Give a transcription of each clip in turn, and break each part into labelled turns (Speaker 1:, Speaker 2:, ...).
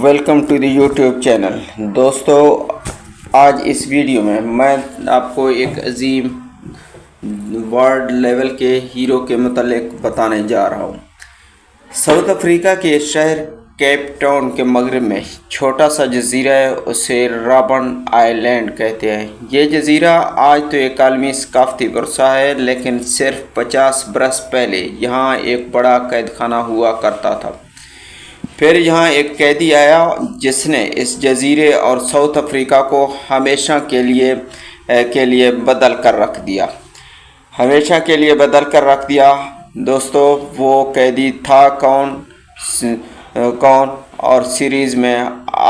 Speaker 1: Welcome to the YouTube channel. دوستو، آج اس ویڈیو میں آپ کو ایک عظیم ورلڈ لیول کے ہیرو کے متعلق بتانے جا رہا ہوں۔ ساؤتھ افریقہ کے شہر کیپ ٹاؤن کے مغرب میں چھوٹا سا جزیرہ ہے، اسے رابن آئی لینڈ کہتے ہیں۔ یہ جزیرہ آج تو ایک عالمی ثقافتی ورثہ ہے، لیکن صرف 50 برس پہلے یہاں ایک بڑا قید خانہ ہوا کرتا تھا۔ پھر یہاں ایک قیدی آیا جس نے اس جزیرے اور ساؤتھ افریقہ کو ہمیشہ کے لیے بدل کر رکھ دیا۔ ہمیشہ کے لیے بدل کر رکھ دیا۔ دوستو، وہ قیدی تھا کون؟ اور سیریز میں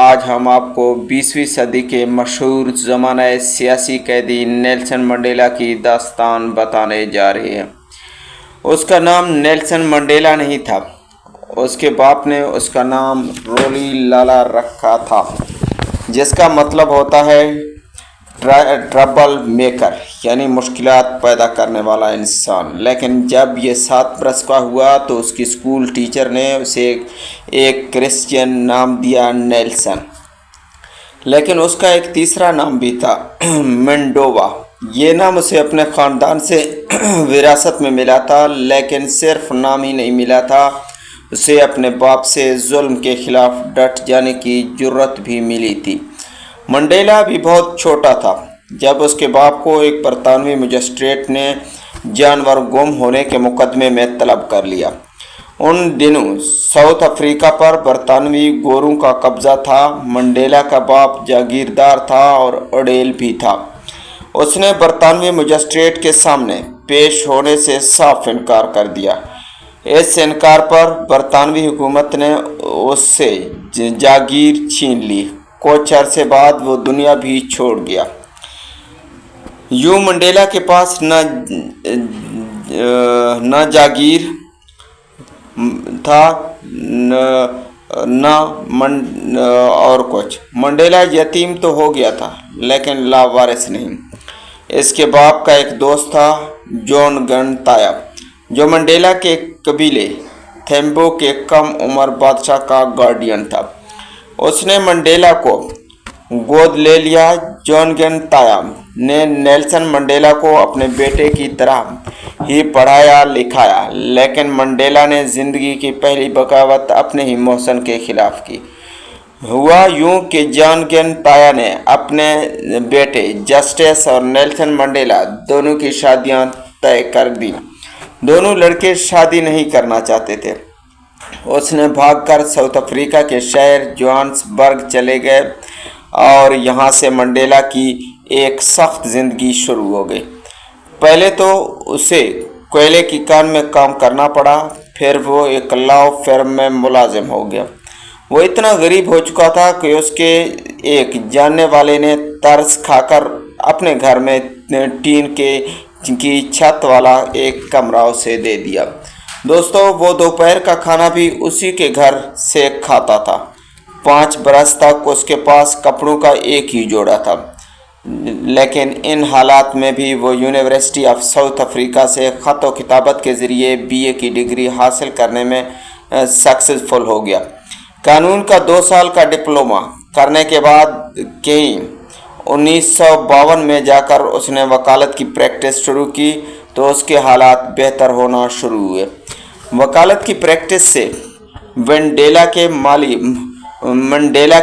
Speaker 1: آج ہم آپ کو 20ویں صدی کے مشہور زمانہ سیاسی قیدی نیلسن منڈیلا کی داستان بتانے جا رہے ہیں۔ اس کا نام نیلسن منڈیلا نہیں تھا، اس کے باپ نے اس کا نام رولی لالا رکھا تھا، جس کا مطلب ہوتا ہے ٹربل میکر، یعنی مشکلات پیدا کرنے والا انسان۔ لیکن جب یہ 7 برس کا ہوا تو اس کی اسکول ٹیچر نے اسے ایک کرسچین نام دیا، نیلسن۔ لیکن اس کا ایک تیسرا نام بھی تھا، منڈووا۔ یہ نام اسے اپنے خاندان سے وراثت میں ملا تھا، لیکن صرف نام ہی نہیں ملا تھا، اسے اپنے باپ سے ظلم کے خلاف ڈٹ جانے کی جرت بھی ملی تھی۔ منڈیلا بھی بہت چھوٹا تھا جب اس کے باپ کو ایک برطانوی مجسٹریٹ نے جانور گم ہونے کے مقدمے میں طلب کر لیا۔ ان دنوں ساؤتھ افریقہ پر برطانوی گوروں کا قبضہ تھا۔ منڈیلا کا باپ جاگیردار تھا اور اڑیل بھی تھا۔ اس نے برطانوی مجسٹریٹ کے سامنے پیش ہونے سے صاف انکار کر دیا۔ اس انکار پر برطانوی حکومت نے اس سے جاگیر چھین لی۔ کچھ عرصے بعد وہ دنیا بھی چھوڑ گیا۔ یوں منڈیلا کے پاس نہ جاگیر تھا نہ اور کچھ۔ منڈیلا یتیم تو ہو گیا تھا، لیکن لاوارث نہیں۔ اس کے باپ کا ایک دوست تھا، جون گن تایا، جو منڈیلا کے قبیلے تھیمبو کے کم عمر بادشاہ کا گارڈین تھا۔ اس نے منڈیلا کو گود لے لیا۔ جون گن تایا نے نیلسن منڈیلا کو اپنے بیٹے کی طرح ہی پڑھایا لکھایا، لیکن منڈیلا نے زندگی کی پہلی بغاوت اپنے ہی محسن کے خلاف کی۔ ہوا یوں کہ جون گن تایا نے اپنے بیٹے جسٹس اور نیلسن منڈیلا دونوں کی شادیاں طے کر دی۔ دونوں لڑکے شادی نہیں کرنا چاہتے تھے۔ اس نے بھاگ کر ساؤتھ افریقہ کے شہر جوہانسبرگ چلے گئے اور یہاں سے منڈیلا کی ایک سخت زندگی شروع ہو گئی۔ پہلے تو اسے کوئلے کی کان میں کام کرنا پڑا، پھر وہ ایک لاؤ فرم میں ملازم ہو گیا۔ وہ اتنا غریب ہو چکا تھا کہ اس کے ایک جاننے والے نے ترس کھا کر اپنے گھر میں ٹین کی چھت والا ایک کمرہ اسے دے دیا۔ دوستو، وہ دوپہر کا کھانا بھی اسی کے گھر سے کھاتا تھا۔ 5 برس تک اس کے پاس کپڑوں کا ایک ہی جوڑا تھا، لیکن ان حالات میں بھی وہ یونیورسٹی آف ساؤتھ افریقہ سے خط و کتابت کے ذریعے BA کی ڈگری حاصل کرنے میں سکسیسفل ہو گیا۔ قانون کا 2 سال کا ڈپلومہ کرنے کے بعد 1952 میں جا کر اس نے وکالت کی پریکٹس شروع کی تو اس کے حالات بہتر ہونا شروع ہوئے۔ وکالت کی پریکٹس سے منڈیلا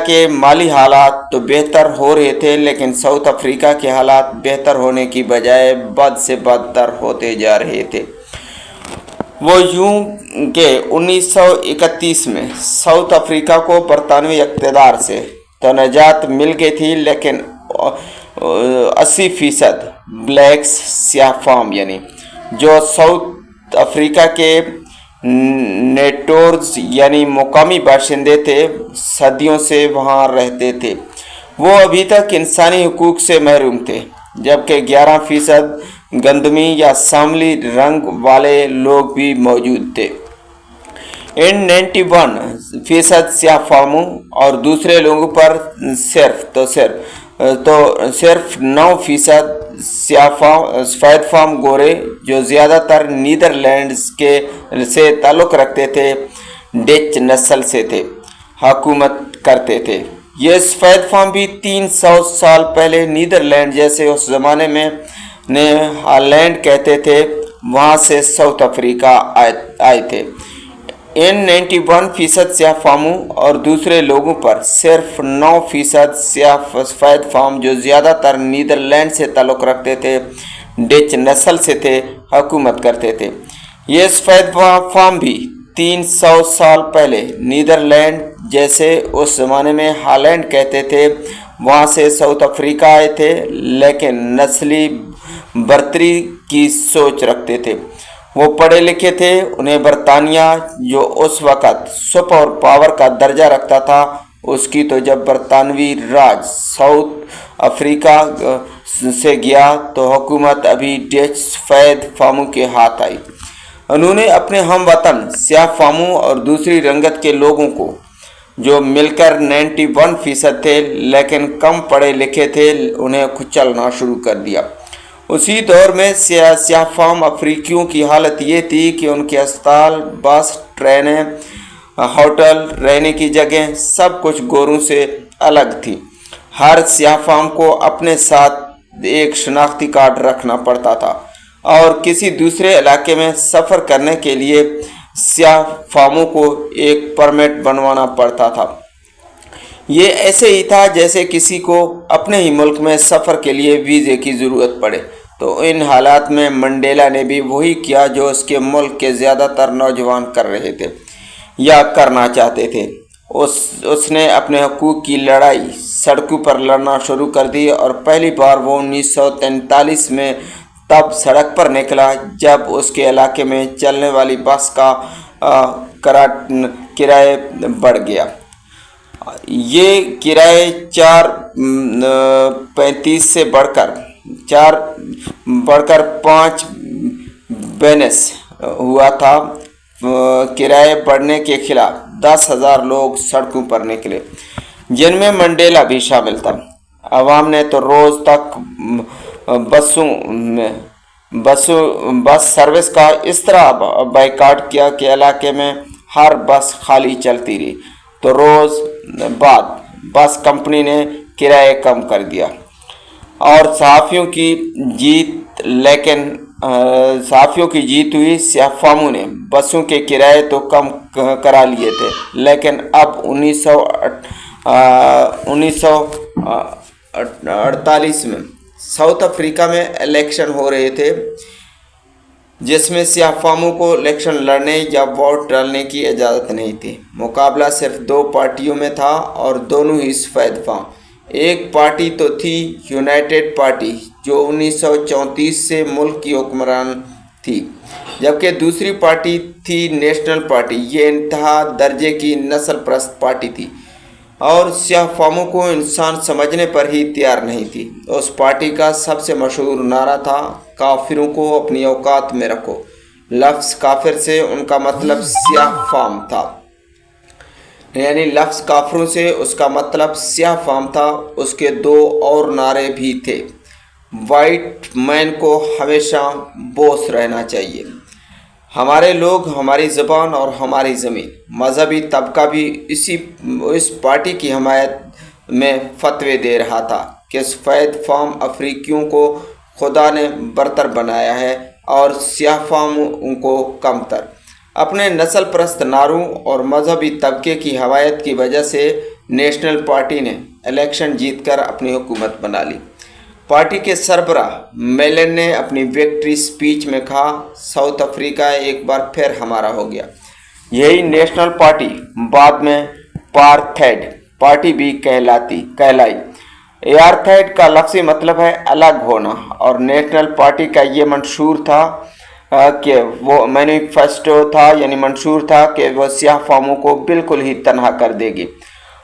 Speaker 1: کے مالی حالات تو بہتر ہو رہے تھے، لیکن ساؤتھ افریقہ کے حالات بہتر ہونے کی بجائے بد سے بدتر ہوتے جا رہے تھے۔ وہ یوں کہ 1931 میں ساؤتھ افریقہ کو برطانوی اقتدار سے تو نجات مل گئی تھی، لیکن 80% بلیکس، سیاہ فام یعنی جو ساؤتھ افریقہ کے نیٹورز یعنی مقامی باشندے تھے، صدیوں سے وہاں رہتے تھے۔ وہ ابھی تک انسانی حقوق سے محروم تھے، جبکہ 11% گندمی یا سانولی رنگ والے لوگ بھی موجود تھے۔ ان 91% سیاہ فاموں اور دوسرے لوگوں پر صرف 9% سفید فام گورے، جو زیادہ تر نیدرلینڈز سے تعلق رکھتے تھے، ڈچ نسل سے تھے۔ हुकूमत करते थे। ये सफ़ेद फार्म भी 300 साल पहले नीदरलैंड जैसे उस ज़माने में ने हॉलैंड कहते थे, वहाँ से साउथ अफ्रीका आए थे। इन 91% स्याह फार्मों और दूसरे लोगों पर सिर्फ 9% स्याह सफ़ेद फार्म, जो ज़्यादातर नीदरलैंड से ताल्लुक़ रखते थे, डच नस्ल से थे, हुकूमत करते थे। ये सफ़ेद फार्म भी 300 साल पहले नीदरलैंड जैसे उस ज़माने में हॉलैंड कहते थे, वहाँ से साउथ अफ्रीका आए थे, लेकिन नस्ली बर्तरी की सोच रखते थे। वो पढ़े लिखे थे। उन्हें बरतानिया, जो उस वक़्त सुपर पावर का दर्जा रखता था, उसकी तो जब बरतानवी राज साउथ अफ्रीका से गया तो हुकूमत अभी डच सफ़ेद फार्मों के हाथ आई। उन्होंने अपने हम वतन स्याह फार्मों और दूसरी रंगत के लोगों को, जो मिलकर 91% थे लेकिन कम पढ़े लिखे थे, उन्हें कुचलना शुरू कर दिया। उसी दौर में स्याह फार्म अफ्रीकियों की हालत ये थी कि उनके अस्पताल, बस, ट्रेनें, होटल, रहने की जगह सब कुछ गोरों से अलग थी। हर स्याह फार्म को अपने साथ एक शनाख्ती कार्ड रखना पड़ता था और किसी दूसरे इलाके में सफ़र करने के लिए स्याह फार्मों को एक परमिट बनवाना पड़ता था। ये ऐसे ही था जैसे किसी को अपने ही मुल्क में सफ़र के लिए वीज़े की ज़रूरत पड़े। तो इन हालात में मंडेला ने भी वही किया जो उसके मुल्क के ज़्यादातर नौजवान कर रहे थे या करना चाहते थे। उसने अपने हकूक़ की लड़ाई सड़कों पर लड़ना शुरू कर दी और पहली बार वो 1943 में तब सड़क पर निकला जब उसके इलाके में चलने वाली बस का किराया बढ़ गया। ये किराए 4.35 से बढ़कर 5 बेनेस हुआ था। किराए बढ़ने के खिलाफ 10,000 लोग सड़कों पर निकले, जिनमें मंडेला भी शामिल था। अवाम ने तो रोज़ तक बस सर्विस का इस तरह बाइकाट किया कि इलाके में हर बस खाली चलती रही। तो रोज़ बाद बस कंपनी ने किराए कम कर दिया और सहाफ़ियों की जीत हुई। स्याह फार्मों ने बसों के किराए तो कम करा लिए थे, लेकिन अब 1948 में साउथ अफ्रीका में इलेक्शन हो रहे थे, जिसमें स्याह फार्मों को इलेक्शन लड़ने या वोट डालने की इजाज़त नहीं थी। मुकाबला सिर्फ 2 पार्टियों में था और दोनों ही सफ़ेद फार्म। एक पार्टी तो थी यूनाइटेड पार्टी, जो 1934 से मुल्क की हुक्मरान थी, जबकि दूसरी पार्टी थी नेशनल पार्टी। ये इंतहा दर्जे की नस्ल परस्त पार्टी थी और स्याह फार्मों को इंसान समझने पर ही तैयार नहीं थी। उस पार्टी का सबसे मशहूर नारा था, काफिरों को अपनी औकात में रखो। लफ्ज़ काफिर से उनका मतलब स्याह फार्म था, यानी लफ्ज़ काफिरों से उसका मतलब स्याह फार्म था। उसके 2 और नारे भी थे। वाइट मैन को हमेशा बॉस रहना चाहिए, हमारे लोग, हमारी ज़बान और हमारी ज़मीन। मजहबी तबका भी इस पार्टी की हमायत में फतवे दे रहा था कि सफ़ेद फार्म अफ्रीकियों को खुदा ने बरतर बनाया है और स्याह फार्म उनको कमतर। अपने नस्ल परस्त नारों और मजहबी तबके की हमायत की वजह से नेशनल पार्टी ने इलेक्शन जीतकर अपनी हुकूमत बना ली। पार्टी के सरबराह मेलन ने अपनी विक्ट्री स्पीच में कहा, साउथ अफ्रीका एक बार फिर हमारा हो गया। यही नेशनल पार्टी बाद में पार्थेड पार्टी भी कहलाई। एपार्थाइड का लफ्ज़ी मतलब है अलग होना, और नेशनल पार्टी का ये मंशूर था कि वो मैनिफेस्टो था, यानी मंशूर था कि वह स्याह फार्मों को बिल्कुल ही तनहा कर देगी।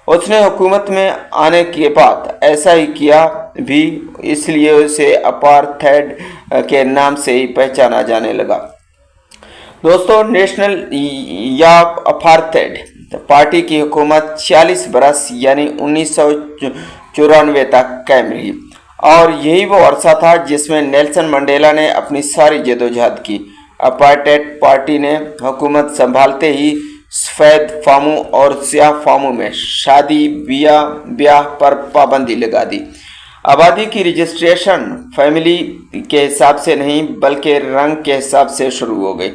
Speaker 1: उसने हुकूमत में आने के बाद ऐसा ही किया भी, इसलिए उसे अपार्थाइड के नाम से ही पहचाना जाने लगा। दोस्तों, नेशनल या अपार्थाइड पार्टी की हुकूमत 46 बरस यानी 1994 तक कायम रही, और यही वो अरसा था जिसमें नेल्सन मंडेला ने अपनी सारी जदोजहद की। अपार्थाइड पार्टी ने हुकूमत संभालते ही सफ़ेद फामों और स्याह फामों में शादी ब्याह पर पाबंदी लगा दी। आबादी की रजिस्ट्रेशन फैमिली के हिसाब से नहीं बल्कि रंग के हिसाब से शुरू हो गई।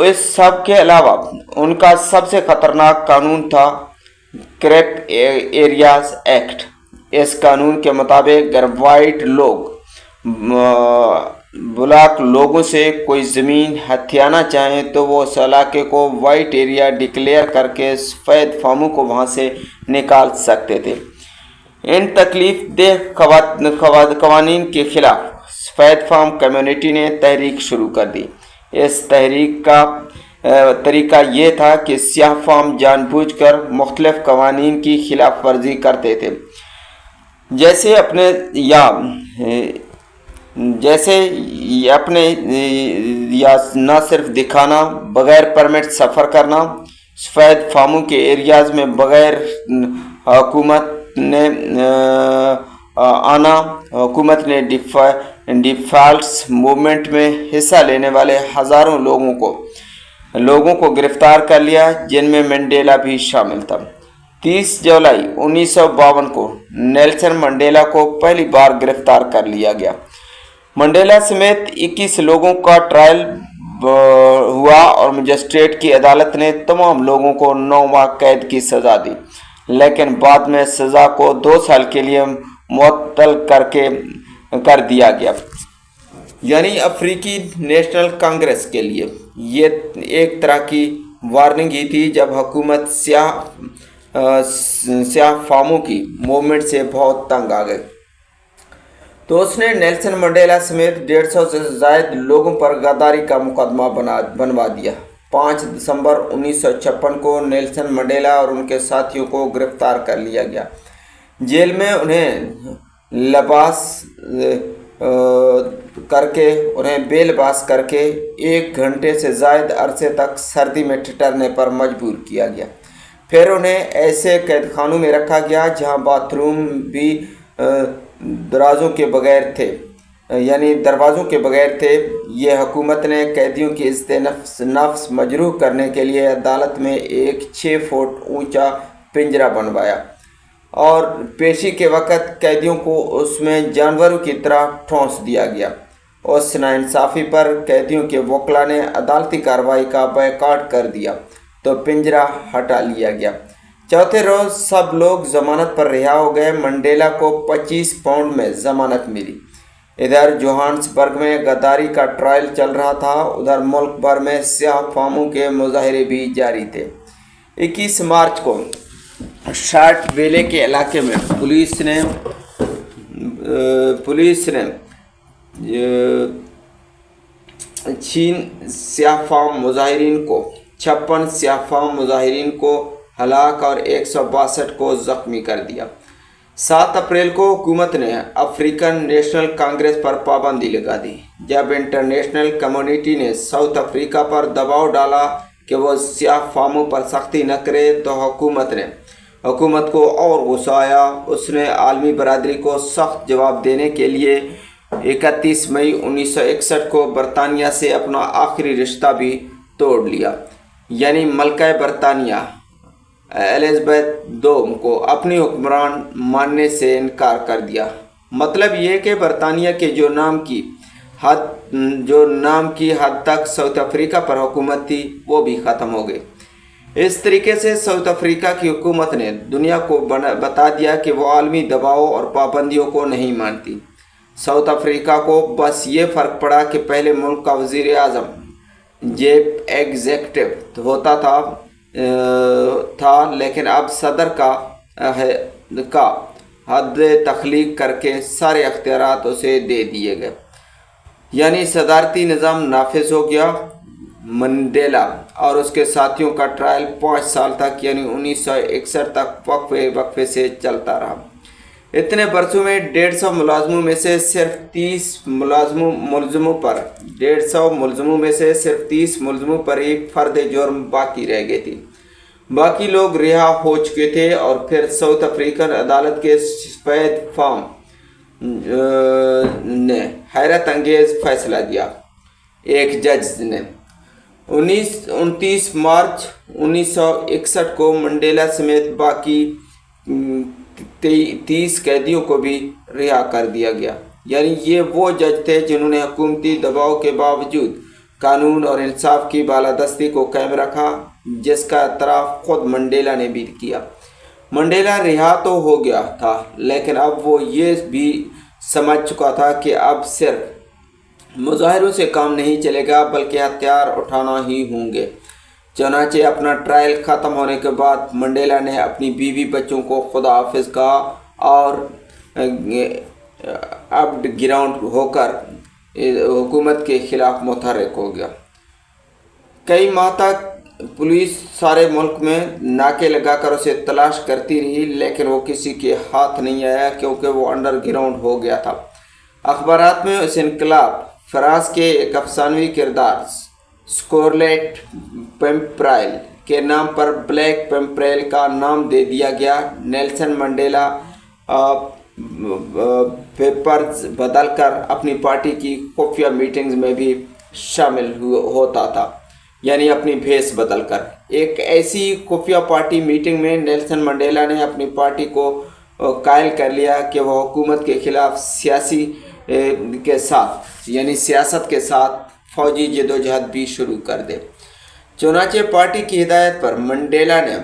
Speaker 1: इस सब के अलावा उनका सबसे खतरनाक कानून था क्रैप एरियाज एक्ट। इस कानून के मुताबिक अगर वाइट लोग ब्लैक लोगों से कोई ज़मीन हथियाना चाहें तो वो उस इलाके को वाइट एरिया डिक्लेयर करके सफ़ेद फामों को वहाँ से निकाल सकते थे। इन तकलीफ देह कवानीन के खिलाफ सफ़ेद फार्म कम्युनिटी ने तहरीक शुरू कर दी। इस तहरीक का तरीका ये था कि स्याह फार्म जानबूझकर मुख्तलिफ कवानीन की खिलाफ वर्जी करते थे, जैसे अपने या न सिर्फ दिखाना, बग़ैर परमिट सफ़र करना, सफ़ेद फार्मों के एरियाज़ में बग़ैर हुकूमत ने डिफ़ॉल्ट्स मूवमेंट में हिस्सा लेने वाले हज़ारों लोगों को गिरफ्तार कर लिया, जिनमें मंडेला भी शामिल था। 30 जुलाई 1952 को नेल्सन मंडेला को पहली बार गिरफ्तार कर लिया गया। मंडेला समेत 21 लोगों का ट्रायल हुआ और मजिस्ट्रेट की अदालत ने तमाम लोगों को 9 माह कैद की सज़ा दी, लेकिन बाद में सज़ा को 2 साल के लिए मुअत्तल कर दिया गया। यानी अफ्रीकी नेशनल कांग्रेस के लिए ये एक तरह की वार्निंग ही थी जब हुकूमत स्याह फामों की मूवमेंट से बहुत तंग आ गई, तो उसने नेल्सन मंडेला समेत 150 से ज़ायद लोगों पर गद्दारी का मुकदमा बनवा दिया। 5 दिसंबर 1956 को नेल्सन मंडेला और उनके साथियों को गिरफ्तार कर लिया गया। जेल में उन्हें बेलबास करके 1 घंटे से ज़ायद अरसे तक सर्दी में ठिठुरने पर मजबूर किया गया। फिर उन्हें ऐसे कैदखानों में रखा गया जहां बाथरूम भी दरवाज़ों के बगैर थे। ये हुकूमत ने कैदियों की इज्जत नफ्स मजरूह करने के लिए अदालत में एक 6 फुट ऊंचा पिंजरा बनवाया और पेशी के वक़्त कैदियों को उसमें जानवरों की तरह ठूंस दिया गया। उस नाइंसाफ़ी पर कैदियों के वकील ने अदालती कार्रवाई का बायकॉट कर दिया तो पिंजरा हटा लिया गया। चौथे रोज़ सब लोग जमानत पर रिहा हो गए। मंडेला को 25 पाउंड में जमानत मिली। इधर जोहान्सबर्ग में गद्दारी का ट्रायल चल रहा था, उधर मुल्क भर में स्याह फामों के मुजाहरे भी जारी थे। 21 मार्च को शार्ट वेले के इलाके में पुलिस ने स्याह फाम मुजाहिरीन को हलाक और 162 को ज़ख्मी कर दिया। 7 अप्रैल को हुकूमत ने अफ्रीकन नेशनल कांग्रेस पर पाबंदी लगा दी। जब इंटरनेशनल कम्युनिटी ने साउथ अफ्रीका पर दबाव डाला कि वो स्याह फामों पर सख्ती न करे तो हुकूमत को और गुस्सा आया। उसने आलमी बरादरी को सख्त जवाब देने के लिए 31 मई 1961 को बरतानिया से अपना आखिरी रिश्ता भी तोड़ लिया। यानी मलका बरतानिया एलिज़ाबेथ II को अपनी हुक्मरान मानने से इनकार कर दिया। मतलब ये कि बरतानिया के जो नाम की हद तक साउथ अफ्रीका पर हुकूमत थी वो भी ख़त्म हो गई। इस तरीके से साउथ अफ्रीका की हुकूमत ने दुनिया को बता दिया कि वो आलमी दबाव और पाबंदियों को नहीं मानती। साउथ अफ्रीका को बस ये फ़र्क पड़ा कि पहले मुल्क का वज़ीर आज़म जेब एग्जेक्टिव होता था, लेकिन अब सदर का हद तख्लीक करके सारे अख्तियारात उसे दे दिए गए। यानी सदारती निज़ाम नाफिज हो गया। मंडेला और उसके साथियों का ट्रायल 5 साल तक यानी 1961 तक वक्फे से चलता रहा। इतने बरसों में 150 मुलाजमों में से सिर्फ 30 मुलजमों पर ही फर्द जुर्म बाकी रह गई थी। बाकी लोग रिहा हो चुके थे और फिर साउथ अफ्रीकन अदालत के सफ़ेद फार्म ने हैरत अंगेज़ फैसला दिया। एक जज ने 29 मार्च 1961 को मंडेला समेत बाकी 30 कैदियों को भी रिहा कर दिया गया। यानी ये वो जज थे जिन्होंने हुकूमती दबाव के बावजूद कानून और इंसाफ की बालादस्ती को कायम रखा, जिसका एतराफ़ खुद मंडेला ने भी किया। मंडेला रिहा तो हो गया था, लेकिन अब वो ये भी समझ चुका था कि अब सिर्फ मुजाहिरों से काम नहीं चलेगा, बल्कि हथियार उठाना ही होंगे। चुनांचे अपना ट्रायल ख़त्म होने के बाद मंडेला ने अपनी बीवी बच्चों को खुदा हाफिज़ कहा और अब ग्राउंड होकर हुकूमत के ख़िलाफ़ मुतहर्रिक हो गया। कई माह तक पुलिस सारे मुल्क में नाके लगाकर उसे तलाश करती रही, लेकिन वो किसी के हाथ नहीं आया, क्योंकि वो अंडरग्राउंड हो गया था। अखबारात में उस इनकलाब फराज के एक अफसानवी किरदार स्कारलेट पिम्परेल के नाम पर ब्लैक पिम्परेल का नाम दे दिया गया। नेल्सन मंडेला पेपर्स बदलकर अपनी पार्टी की खुफिया मीटिंग्स में भी शामिल होता था, यानी अपनी भेस बदलकर। एक ऐसी खुफिया पार्टी मीटिंग में नेल्सन मंडेला ने अपनी पार्टी को कायल कर लिया कि वह हुकूमत के ख़िलाफ़ सियासत के साथ फौजी जदोजहद भी शुरू कर दे। चुनांचे पार्टी की हिदायत पर मंडेला ने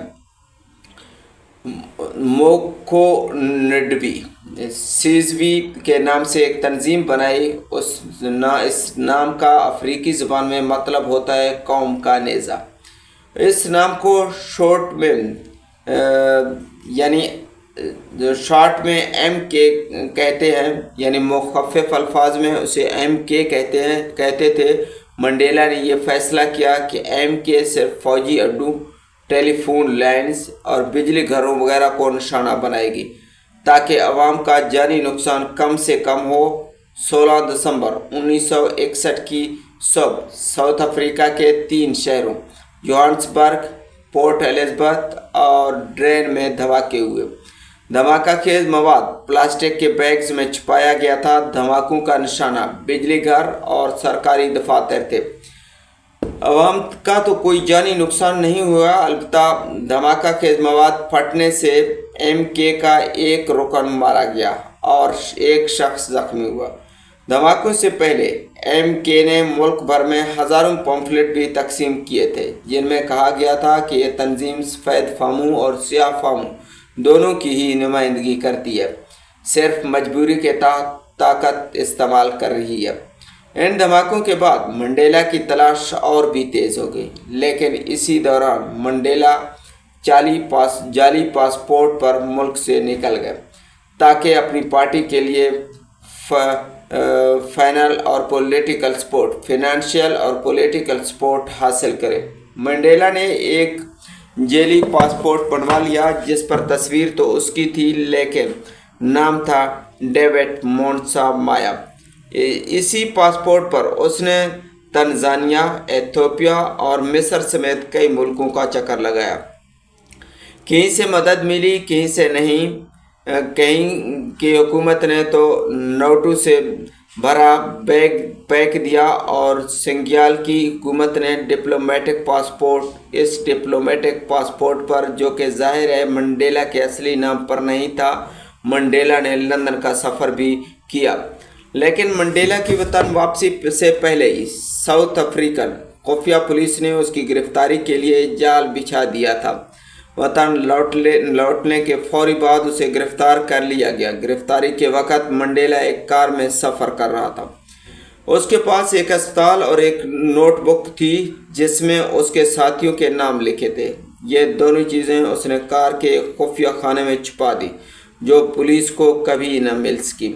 Speaker 1: मोखो नडवी सीजवी के नाम से एक तंजीम बनाई। इस नाम का अफ्रीकी ज़ुबान में मतलब होता है कौम का नेज़ा। इस नाम को शॉर्ट में एम के कहते हैं, यानी मुखफ़्फ़ अल्फाज में उसे एम के कहते थे। मंडेला ने यह फ़ैसला किया कि एम के सिर्फ फ़ौजी अड्डों, टेलीफोन लाइन्स और बिजली घरों वगैरह को निशाना बनाएगी, ताकि अवाम का जानी नुकसान कम से कम हो। 16 दिसंबर 1961 की सुबह साउथ अफ्रीका के 3 शहरों जोहान्सबर्ग, पोर्ट एलिज़ाबेथ और ड्रेन में धमाके हुए। धमाका खेज मवाद प्लास्टिक के बैग्स में छुपाया गया था। धमाकों का निशाना बिजली घर और सरकारी दफातर थे। अवाम का तो कोई जानी नुकसान नहीं हुआ, अलबत्ता धमाका खेज मवाद फटने से MK का एक रुकन मारा गया और एक शख्स जख्मी हुआ। धमाकों से पहले MK ने मुल्क भर में हज़ारों पम्फलेट भी तकसीम किए थे, जिनमें कहा गया था कि यह तंजीम सफ़ेद फामू और स्याह फामू दोनों की ही नुमाइंदगी करती है, सिर्फ मजबूरी के ताकत इस्तेमाल कर रही है। इन धमाकों के बाद मंडेला की तलाश और भी तेज़ हो गई, लेकिन इसी दौरान मंडेला जाली पासपोर्ट पर मुल्क से निकल गए ताकि अपनी पार्टी के लिए फाइनेंशियल और पॉलिटिकल सपोर्ट हासिल करें। मंडेला ने एक जेली पासपोर्ट बनवा लिया, जिस पर तस्वीर तो उसकी थी, लेकिन नाम था डेविड मोन्सा माया। इसी पासपोर्ट पर उसने तंजानिया, एथियोपिया और मिस्र समेत कई मुल्कों का चक्कर लगाया। कहीं से मदद मिली, कहीं से नहीं। कहीं की हुकूमत ने तो नोटों से भरा बैग पैक दिया और सिंग्याल की हुकूमत ने डिप्लोमेटिक पासपोर्ट पर, जो कि जाहिर है मंडेला के असली नाम पर नहीं था, मंडेला ने लंदन का सफ़र भी किया। लेकिन मंडेला की वतन वापसी से पहले ही साउथ अफ्रीकन खुफिया पुलिस ने उसकी गिरफ्तारी के लिए जाल बिछा दिया था। वतन लौटने के फौरी बाद उसे गिरफ्तार कर लिया गया। गिरफ्तारी के वक़्त मंडेला एक कार में सफ़र कर रहा था। उसके पास एक अस्पताल और एक नोटबुक थी जिसमें उसके साथियों के नाम लिखे थे। ये दोनों चीज़ें उसने कार के खुफिया खाने में छुपा दी, जो पुलिस को कभी न मिल सकी।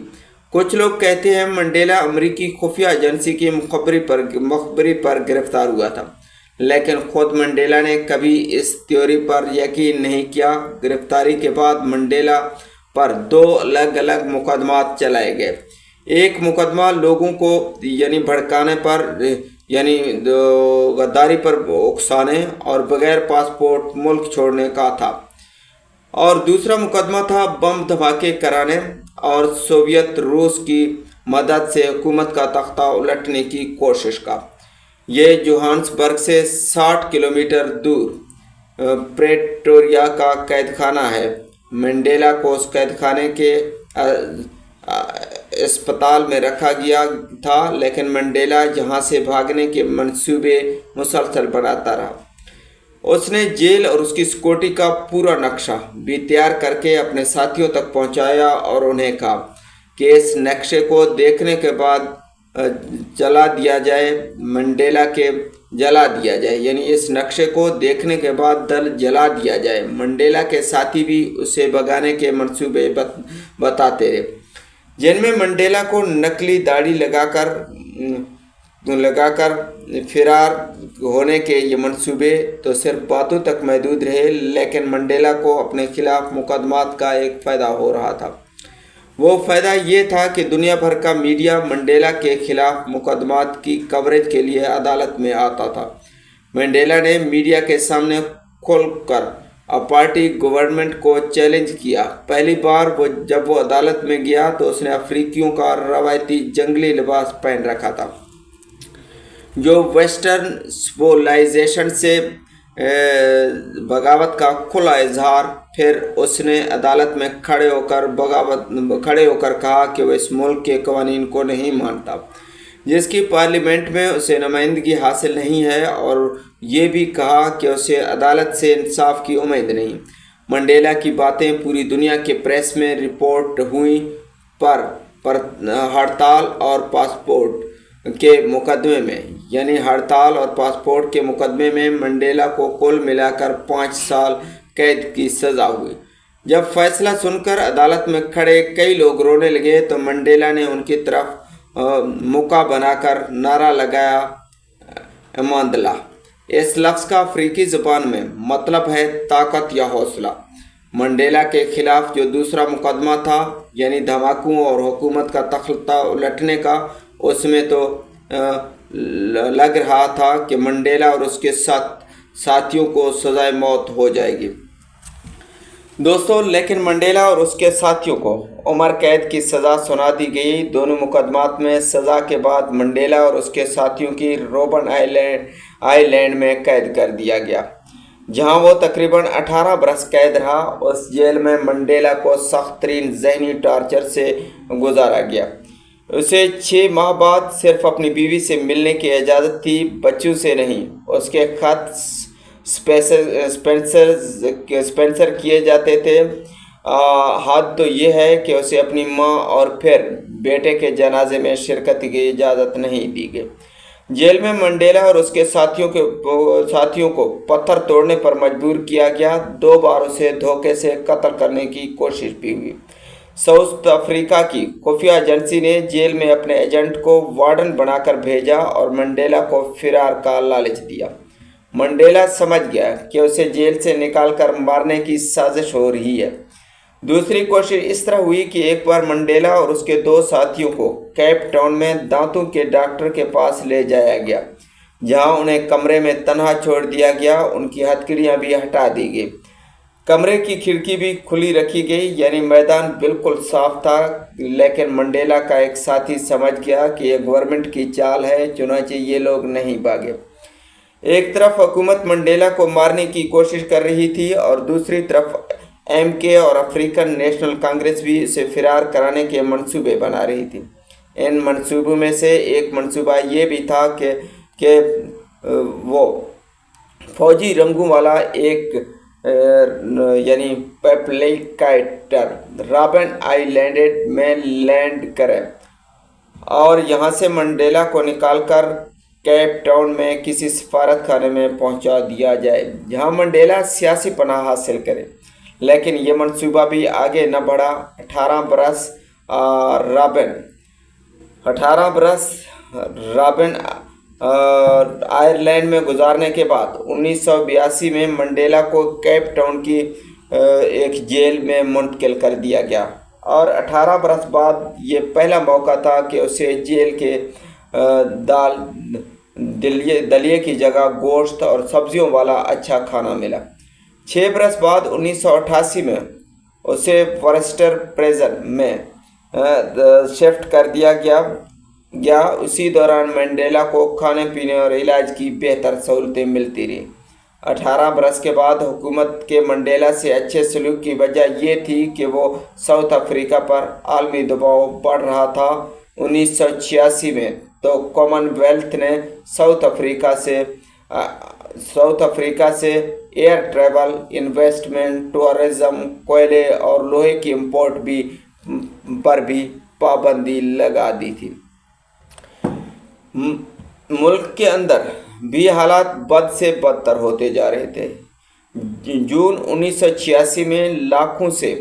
Speaker 1: कुछ लोग कहते हैं मंडेला अमेरिकी खुफिया एजेंसी की मुखबरी पर गिरफ्तार हुआ था, लेकिन खुद मंडेला ने कभी इस थ्योरी पर यकीन नहीं किया। गिरफ्तारी के बाद मंडेला पर 2 अलग अलग मुकदमात चलाए गए। एक मुकदमा लोगों को भड़काने पर, गद्दारी पर उकसाने और बगैर पासपोर्ट मुल्क छोड़ने का था, और दूसरा मुकदमा था बम धमाके कराने और सोवियत रूस की मदद से हुकूमत का तख्ता उलटने की कोशिश का। ये जोहान्सबर्ग से 60 किलोमीटर दूर प्रेटोरिया का कैद खाना है। मंडेला को उस कैद खाने के अस्पताल में रखा गया था, लेकिन मंडेला जहां से भागने के मंसूबे मुसलसल बनाता रहा। उसने जेल और उसकी सिक्योरिटी का पूरा नक्शा भी तैयार करके अपने साथियों तक पहुंचाया और उन्हें कहा कि इस नक्शे को देखने के बाद जला दिया जाए, मंडेला के जला दिया जाए, यानी इस नक्शे को देखने के बाद दल जला दिया जाए। मंडेला के साथी भी उसे भगाने के मंसूबे बताते रहे, जिनमें मंडेला को नकली दाढ़ी लगाकर फिरार होने के ये मंसूबे तो सिर्फ बातों तक महदूद रहे, लेकिन मंडेला को अपने खिलाफ मुकदमात का एक फ़ायदा हो रहा था। वो फ़ायदा ये था कि दुनिया भर का मीडिया मंडेला के खिलाफ मुकदमात की कवरेज के लिए अदालत में आता था। मंडेला ने मीडिया के सामने खुलकर पार्टी गवर्नमेंट को चैलेंज किया। पहली बार जब वो अदालत में गया तो उसने अफ्रीकियों का रवायती जंगली लिबास पहन रखा था, जो वेस्टर्न सिविलाइजेशन से बगावत का खुला इजहार। फिर उसने अदालत में खड़े होकर कहा कि वह इस मुल्क के कवानीन को नहीं मानता, जिसकी पार्लियामेंट में उसे नुमाइंदगी हासिल नहीं है, और ये भी कहा कि उसे अदालत से इंसाफ की उम्मीद नहीं। मंडेला की बातें पूरी दुनिया के प्रेस में रिपोर्ट हुई, पर हड़ताल और पासपोर्ट के मुकदमे में, यानी हड़ताल और पासपोर्ट के मुकदमे में मंडेला को कुल मिलाकर 5 साल कैद की सज़ा हुई। जब फैसला सुनकर अदालत में खड़े कई लोग रोने लगे तो मंडेला ने उनकी तरफ मुका बनाकर नारा लगाया, अमांदला। इस लफ्ज़ का अफ्रीकी ज़बान में मतलब है ताकत या हौसला। मंडेला के खिलाफ जो दूसरा मुकदमा था, यानी धमाकों और हुकूमत का तख्ता उलटने का, उसमें तो लग रहा था कि मंडेला और उसके साथियों को सजाए मौत हो जाएगी। दोस्तों, लेकिन मंडेला और उसके साथियों को उम्र कैद की सज़ा सुना दी गई। दोनों मुकदमात में सज़ा के बाद मंडेला और उसके साथियों की रोबन आइलैंड में कैद कर दिया गया, जहां वो तकरीबन 18 बरस कैद रहा। उस जेल में मंडेला को सख्त तरीन ज़हनी टार्चर से गुजारा गया। उसे 6 माह बाद सिर्फ अपनी बीवी से मिलने की इजाज़त थी, बच्चों से नहीं। उसके खत स्पेंसर किए जाते थे। हाथ तो ये है कि उसे अपनी माँ और फिर बेटे के जनाजे में शिरकत की इजाज़त नहीं दी गई। जेल में मंडेला और उसके साथियों को पत्थर तोड़ने पर मजबूर किया गया। 2 बार उसे धोखे से कत्ल करने की कोशिश भी हुई। साउथ अफ्रीका की खुफिया एजेंसी ने जेल में अपने एजेंट को वार्डन बनाकर भेजा और मंडेला को फिरार का लालच दिया। मंडेला समझ गया कि उसे जेल से निकालकर मारने की साजिश हो रही है। दूसरी कोशिश इस तरह हुई कि एक बार मंडेला और उसके 2 साथियों को केप टाउन में दांतों के डॉक्टर के पास ले जाया गया, जहां उन्हें कमरे में तन्हा छोड़ दिया गया। उनकी हथकड़ियां भी हटा दी गई। कमरे की खिड़की भी खुली रखी गई, यानी मैदान बिल्कुल साफ था। लेकिन मंडेला का एक साथी समझ गया कि यह गवर्नमेंट की चाल है, चुनांचे ये लोग नहीं भागे। एक तरफ हुकूमत मंडेला को मारने की कोशिश कर रही थी और दूसरी तरफ MK और अफ्रीकन नेशनल कांग्रेस भी इसे फिरार कराने के मंसूबे बना रही थी। इन मंसूबों में से एक मंसूबा ये भी था कि वो फौजी रंगों वाला एक यानी पेप्लेकाइटर रॉबन आइलैंड में लैंड करें और यहाँ से मंडेला को निकालकर केप टाउन में किसी सफारत खाने में पहुँचा दिया जाए, जहाँ मंडेला सियासी पनाह हासिल करे। लेकिन ये मंसूबा भी आगे न बढ़ा। 18 बरस रॉबिन आयरलैंड में गुजारने के बाद 1982 में मंडेला को केप टाउन की एक जेल में मुंतकिल कर दिया गया और 18 बरस बाद ये पहला मौका था कि उसे जेल के दलिए की जगह गोश्त और सब्जियों वाला अच्छा खाना मिला। 6 बरस बाद 1988 में उसे फॉरेस्टर प्रिजन में शिफ्ट कर दिया गया। गया। उसी दौरान मंडेला को खाने पीने और इलाज की बेहतर सहूलतें मिलती रही। 18 बरस के बाद हुकूमत के मंडेला से अच्छे सलूक की वजह ये थी कि वो साउथ अफ्रीका पर आलमी दबाव बढ़ रहा था। 1986 में तो कॉमनवेल्थ ने साउथ अफ्रीका से एयर ट्रैवल, इन्वेस्टमेंट, टूरिज्म, कोयले और लोहे की इंपोर्ट पर भी पाबंदी लगा दी थी। मुल्क के अंदर भी हालात बद से बदतर होते जा रहे थे। जून 1986 में लाखों से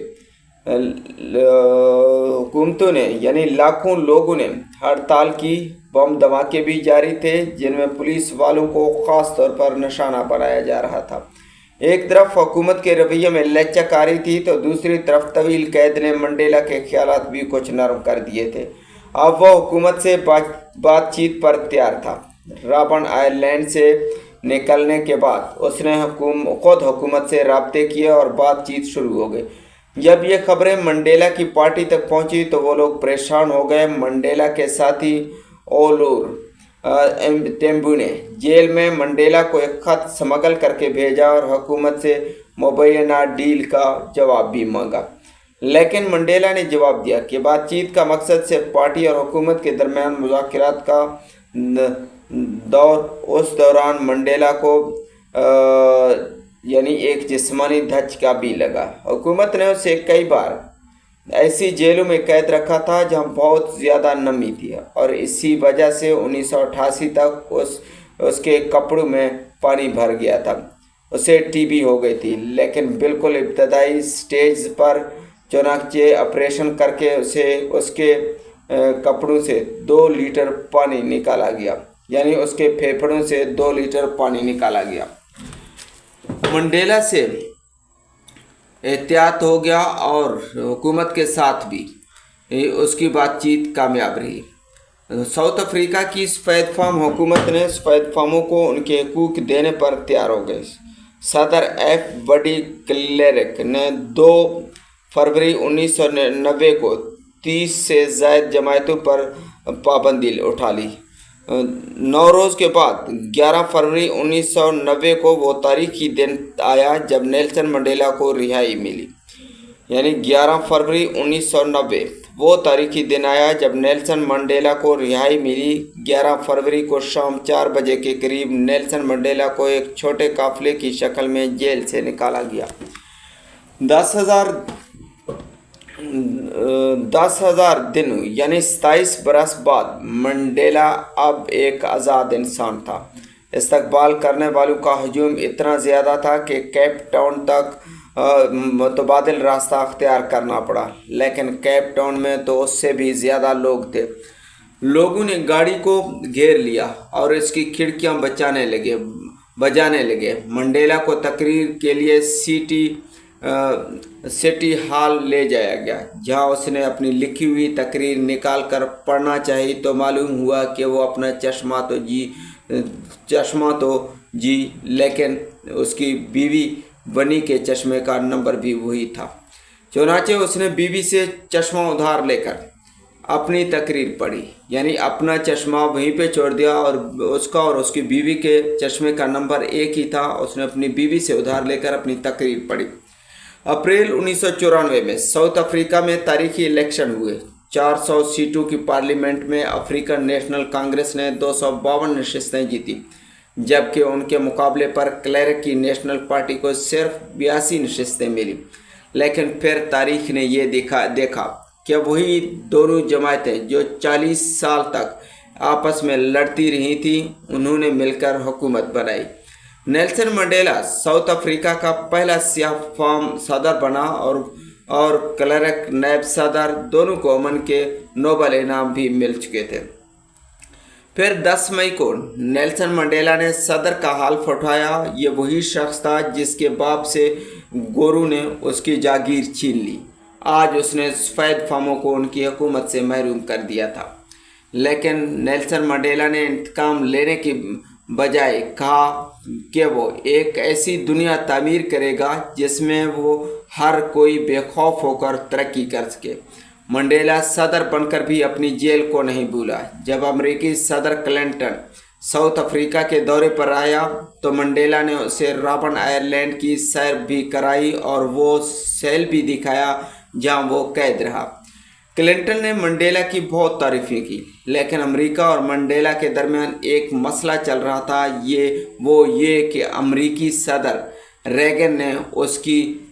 Speaker 1: हुकूमतों ने यानी लाखों लोगों ने हड़ताल की। बम धमाके भी जारी थे जिनमें पुलिस वालों को खास तौर पर निशाना बनाया जा रहा था। एक तरफ हुकूमत के रवैये में लचक थी तो दूसरी तरफ तवील कैद ने मंडेला के ख्यालात भी कुछ नरम कर दिए थे। अब वह हुकूमत से बातचीत पर तैयार था। रॉबन आइलैंड से निकलने के बाद उसने खुद हुकूमत से राब्ते किए और बातचीत शुरू हो गई। जब ये खबरें मंडेला की पार्टी तक पहुंची तो वो लोग परेशान हो गए। मंडेला के साथी ओलूर तेम्बू ने जेल में मंडेला को एक खत स्मगल करके भेजा और हुकूमत से मुबैना डील का जवाब भी मांगा। लेकिन मंडेला ने जवाब दिया कि बातचीत का मकसद सिर्फ पार्टी और हुकूमत के दरमियान मुज़ाकरात का दौर। उस दौरान मंडेला को यानी एक जिस्मानी धचका भी लगा। हुकूमत ने उसे कई बार ऐसी जेलों में कैद रखा था जहां बहुत ज़्यादा नमी थी और इसी वजह से 1988 तक उसके कपड़ों में पानी भर गया था। उसे टीबी हो गई थी, लेकिन बिल्कुल इब्तदाई स्टेज पर चुनाचे ऑपरेशन करके उसके कपड़ों से 2 लीटर पानी निकाला गया, यानी उसके फेफड़ों से 2 लीटर पानी निकाला गया। मंडेला से एहतियात हो गया और हुकूमत के साथ भी उसकी बातचीत कामयाब रही। साउथ अफ्रीका की सफ़ेद फार्म हुकूमत ने सफ़ेद फार्मों को उनके हकूक़ देने पर तैयार हो गई। सदर एफ बडी क्लेरिक ने 2 फरवरी 1990 को 30 से ज़ायद जमायतों पर पाबंदी उठा ली। 9 रोज़ के बाद 11 फरवरी 1990 को वो तारीखी दिन आया जब नेल्सन मंडेला को रिहाई मिली। यानी 11 फरवरी 1990 वो तारीखी दिन आया जब नेल्सन मंडेला को रिहाई मिली। 11 फरवरी को शाम 4 बजे के करीब नेल्सन मंडेला को एक छोटे काफिले की शक्ल में जेल से निकाला गया। 10,000 दिन यानी 27 बरस बाद मंडेला अब एक आज़ाद इंसान था। इस्तकबाल करने वालों का हजूम इतना ज़्यादा था कि केप टाउन तक मुतबादिल रास्ता अख्तियार करना पड़ा, लेकिन केप टाउन में तो उससे भी ज़्यादा लोग थे। लोगों ने गाड़ी को घेर लिया और इसकी खिड़कियां बजाने लगे। मंडेला को तकरीर के लिए सिटी हॉल ले जाया गया, जहां उसने अपनी लिखी हुई तकरीर निकाल कर पढ़ना चाहिए तो मालूम हुआ कि वो अपना चश्मा तो जी, लेकिन उसकी बीवी बनी के चश्मे का नंबर भी वही था। चुनाचे उसने बीवी से चश्मा उधार लेकर अपनी तकरीर पढ़ी, यानी अपना चश्मा वहीं पे छोड़ दिया और उसका और उसकी बीवी के चश्मे का नंबर एक ही था। उसने अपनी बीवी से उधार लेकर अपनी तकरीर पढ़ी। अप्रैल 1994 में साउथ अफ्रीका में तारीखी इलेक्शन हुए। 400 सीटों की पार्लियामेंट में अफ्रीकन नेशनल कांग्रेस ने 252 नशिस्तें जीती, जबकि उनके मुकाबले पर क्लेरिक की नेशनल पार्टी को सिर्फ 82 नशिस्तें मिली। लेकिन फिर तारीख ने ये देखा कि वही दोनों जमायतें जो 40 साल तक आपस में लड़ती रही थी, उन्होंने मिलकर हुकूमत बनाई। नेल्सन मंडेला साउथ अफ्रीका का पहला सियाह फार्म सदर बना और क्लेरिक नायब सदर, दोनों को अमन के नोबल इनाम भी मिल चुके थे। फिर 10 मई को नेल्सन मंडेला ने सदर का हल्फ उठाया। ये वही शख्स था जिसके बाप से गोरू ने उसकी जागीर छीन ली। आज उसने सफ़ेद फार्मों को उनकी हुकूमत से महरूम कर दिया था, लेकिन नेल्सन मंडेला ने इंतकाम लेने की बजाय कहा कि वो एक ऐसी दुनिया तामीर करेगा जिसमें वो हर कोई बेखौफ होकर तरक्की कर सके। मंडेला सदर बनकर भी अपनी जेल को नहीं भूला। जब अमेरिकी सदर क्लिंटन साउथ अफ्रीका के दौरे पर आया तो मंडेला ने उसे रॉबन आइलैंड की सैर भी कराई और वो सेल भी दिखाया जहां वो कैद रहा। क्लिंटन ने मंडेला की बहुत तारीफें की, लेकिन अमेरिका और मंडेला के दरमियान एक मसला चल रहा था। ये कि अमेरिकी सदर रेगन ने उसकी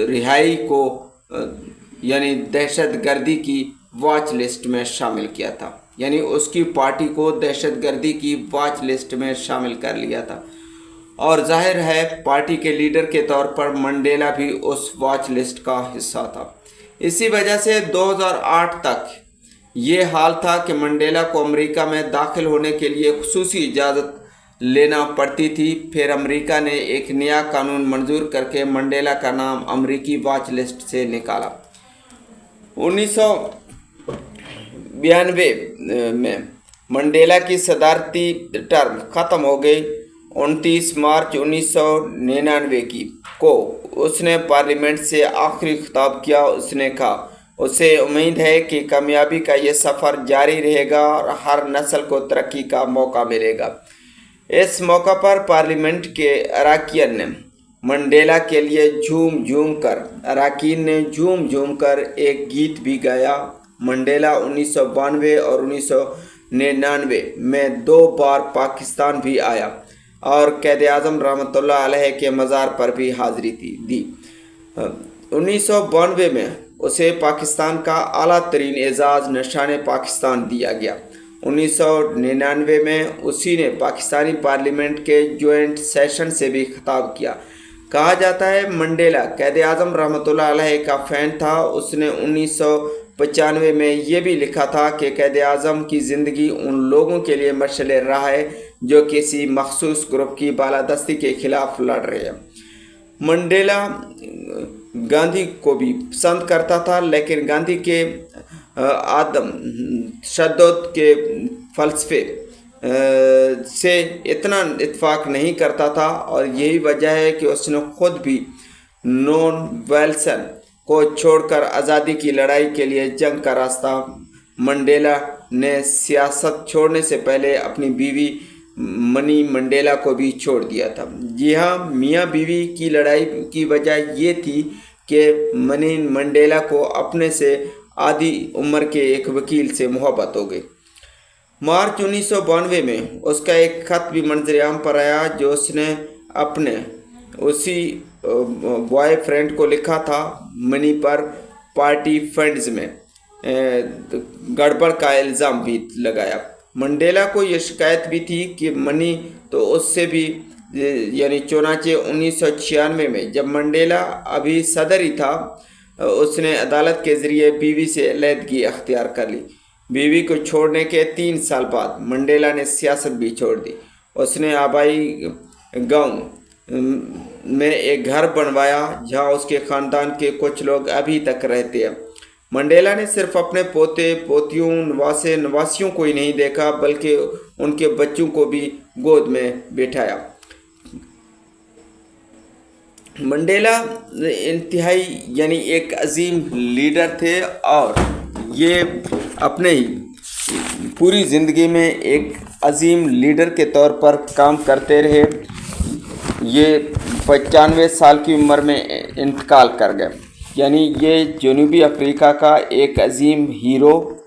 Speaker 1: रिहाई को यानी दहशतगर्दी की वॉच लिस्ट में शामिल किया था, यानी उसकी पार्टी को दहशतगर्दी की वॉच लिस्ट में शामिल कर लिया था। और जाहिर है पार्टी के लीडर के तौर पर मंडेला भी उस वॉच लिस्ट का हिस्सा था। इसी वजह से 2008 तक ये हाल था कि मंडेला को अमेरिका में दाखिल होने के लिए खुसूसी इजाज़त लेना पड़ती थी। फिर अमेरिका ने एक नया कानून मंजूर करके मंडेला का नाम अमेरिकी वॉच लिस्ट से निकाला। 1992 में मंडेला की सदारती टर्म ख़त्म हो गई। 29 मार्च 1999 को उसने पार्लियामेंट से आखिरी खिताब किया। उसने कहा उसे उम्मीद है कि कामयाबी का ये सफ़र जारी रहेगा और हर नस्ल को तरक्की का मौका मिलेगा। इस मौका पर पार्लियामेंट के अरकान ने मंडेला के लिए अरकान ने झूम झूम कर एक गीत भी गाया। मंडेला 1992 और 1999 में 2 बार पाकिस्तान भी आया और कैद आज़म रहमतुल्लाह अलैह के मज़ार पर भी हाज़िरी दी। 1992 में उसे पाकिस्तान का आला तरीन एजाज़ निशान पाकिस्तान दिया गया। 1999 में उसी ने पाकिस्तानी पार्लियामेंट के जॉइंट सेशन से भी खिताब किया। कहा जाता है मंडेला कैद आज़म रहमतुल्लाह अलैह का फ़ैन था। उसने 1995 में ये भी लिखा था कि कैद आज़म की ज़िंदगी उन लोगों के लिए मशअल राह है जो किसी मखसूस ग्रुप की बालादस्ती के खिलाफ लड़ रहे हैं। मंडेला गांधी को भी पसंद करता था, लेकिन गांधी के आदम तशद्दुद के फ़लसफ़े से इतना इत्फाक नहीं करता था और यही वजह है कि उसने ख़ुद भी नॉन वायलेंस को छोड़कर आज़ादी की लड़ाई के लिए जंग का रास्ता। मंडेला ने सियासत छोड़ने से पहले अपनी बीवी मनी मंडेला को भी छोड़ दिया था। जी हाँ, मियाँ बीवी की लड़ाई की वजह ये थी कि मनी मंडेला को अपने से आधी उम्र के एक वकील से मोहब्बत हो गई। मार्च 1992 में उसका एक ख़त भी मंजर-ए-आम पर आया जो उसने अपने उसी बॉयफ्रेंड को लिखा था। मनी पर पार्टी फंड्स में गड़बड़ का इल्ज़ाम भी लगाया। मंडेला को ये शिकायत भी थी कि मनी तो उससे भी यानी चुनाचे 1996 में जब मंडेला अभी सदर ही था उसने अदालत के ज़रिए बीवी से अलहदगी अख्तियार कर ली। बीवी को छोड़ने के 3 साल बाद मंडेला ने सियासत भी छोड़ दी। उसने आबाई गांव में एक घर बनवाया जहां उसके ख़ानदान के कुछ लोग अभी तक रहते हैं। मंडेला ने सिर्फ अपने पोते पोतियों नवासियों को ही नहीं देखा बल्कि उनके बच्चों को भी गोद में बिठाया। मंडेला इंतहाई यानी एक अजीम लीडर थे और ये अपने ही पूरी ज़िंदगी में एक अजीम लीडर के तौर पर काम करते रहे। ये 95 साल की उम्र में इंतकाल कर गए। यानी ये जनूबी अफ्रीका का एक अजीम हीरो